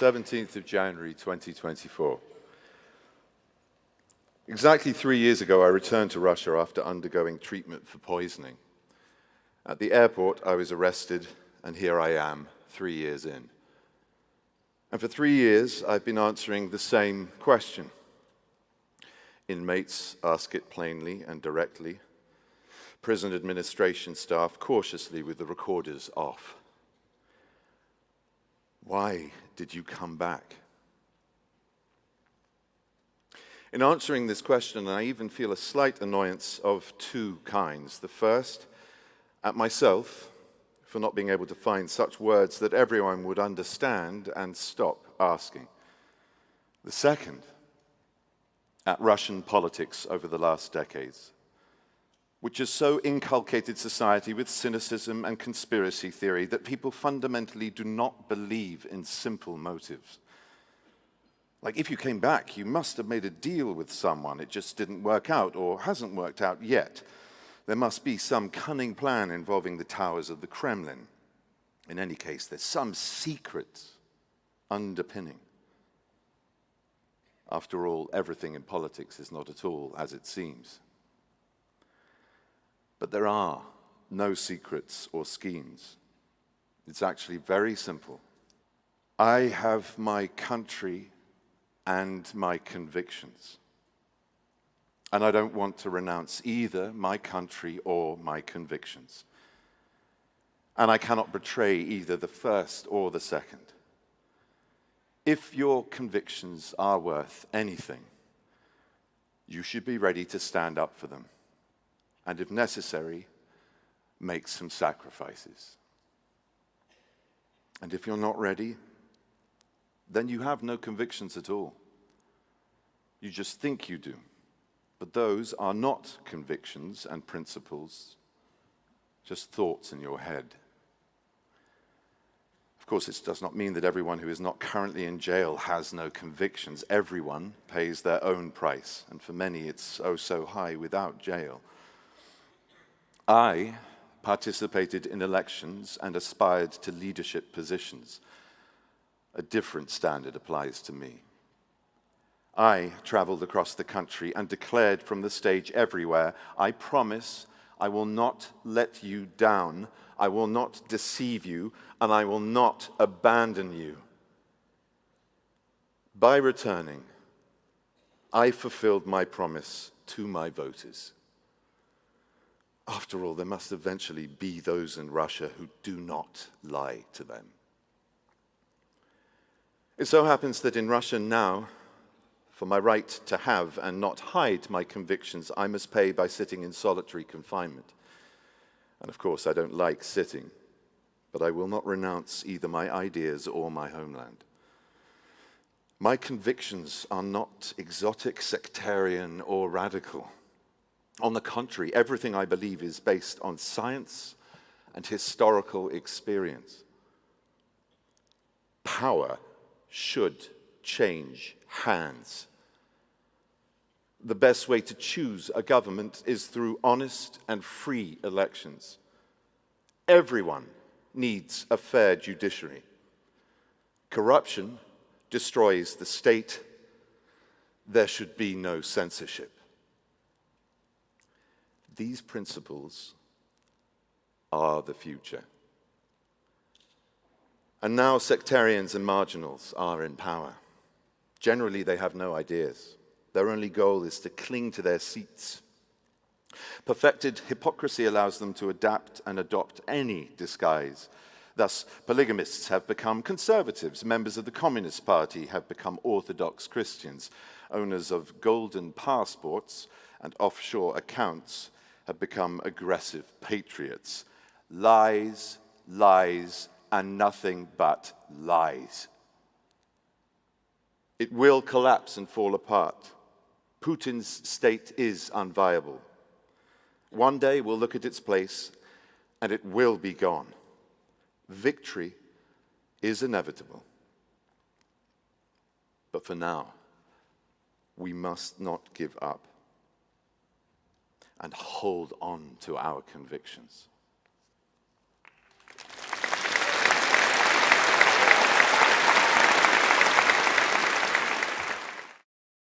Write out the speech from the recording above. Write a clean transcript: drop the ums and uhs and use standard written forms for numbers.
17th of January 2024. Exactly 3 years ago, I returned to Russia after undergoing treatment for poisoning. At the airport, I was arrested, and here I am, 3 years in. And for 3 years, I've been answering the same question. Inmates ask it plainly and directly. Prison administration staff cautiously with the recorders off. Why did you come back? In answering this question, I even feel a slight annoyance of two kinds. The first, at myself, for not being able to find such words that everyone would understand and stop asking. The second, at Russian politics over the last decades, which has so inculcated society with cynicism and conspiracy theory that people fundamentally do not believe in simple motives. Like, if you came back, you must have made a deal with someone. It just didn't work out or hasn't worked out yet. There must be some cunning plan involving the towers of the Kremlin. In any case, there's some secret underpinning. After all, everything in politics is not at all as it seems. But there are no secrets or schemes. It's actually very simple. I have my country and my convictions. And I don't want to renounce either my country or my convictions. And I cannot betray either the first or the second. If your convictions are worth anything, you should be ready to stand up for them. And if necessary, make some sacrifices. And if you're not ready, then you have no convictions at all. You just think you do. But those are not convictions and principles, just thoughts in your head. Of course, this does not mean that everyone who is not currently in jail has no convictions. Everyone pays their own price, and for many it's oh so high without jail. I participated in elections and aspired to leadership positions. A different standard applies to me. I traveled across the country and declared from the stage everywhere, I promise I will not let you down, I will not deceive you, and I will not abandon you. By returning, I fulfilled my promise to my voters. After all, there must eventually be those in Russia who do not lie to them. It so happens that in Russia now, for my right to have and not hide my convictions, I must pay by sitting in solitary confinement. And of course, I don't like sitting, but I will not renounce either my ideas or my homeland. My convictions are not exotic, sectarian, or radical. On the contrary, everything I believe is based on science and historical experience. Power should change hands. The best way to choose a government is through honest and free elections. Everyone needs a fair judiciary. Corruption destroys the state. There should be no censorship. These principles are the future. And now sectarians and marginals are in power. Generally, they have no ideas. Their only goal is to cling to their seats. Perfected hypocrisy allows them to adapt and adopt any disguise. Thus, polygamists have become conservatives, members of the Communist Party have become Orthodox Christians, owners of golden passports and offshore accounts have become aggressive patriots. Lies, lies, and nothing but lies. It will collapse and fall apart. Putin's state is unviable. One day we'll look at its place and it will be gone. Victory is inevitable. But for now, we must not give up and hold on to our convictions.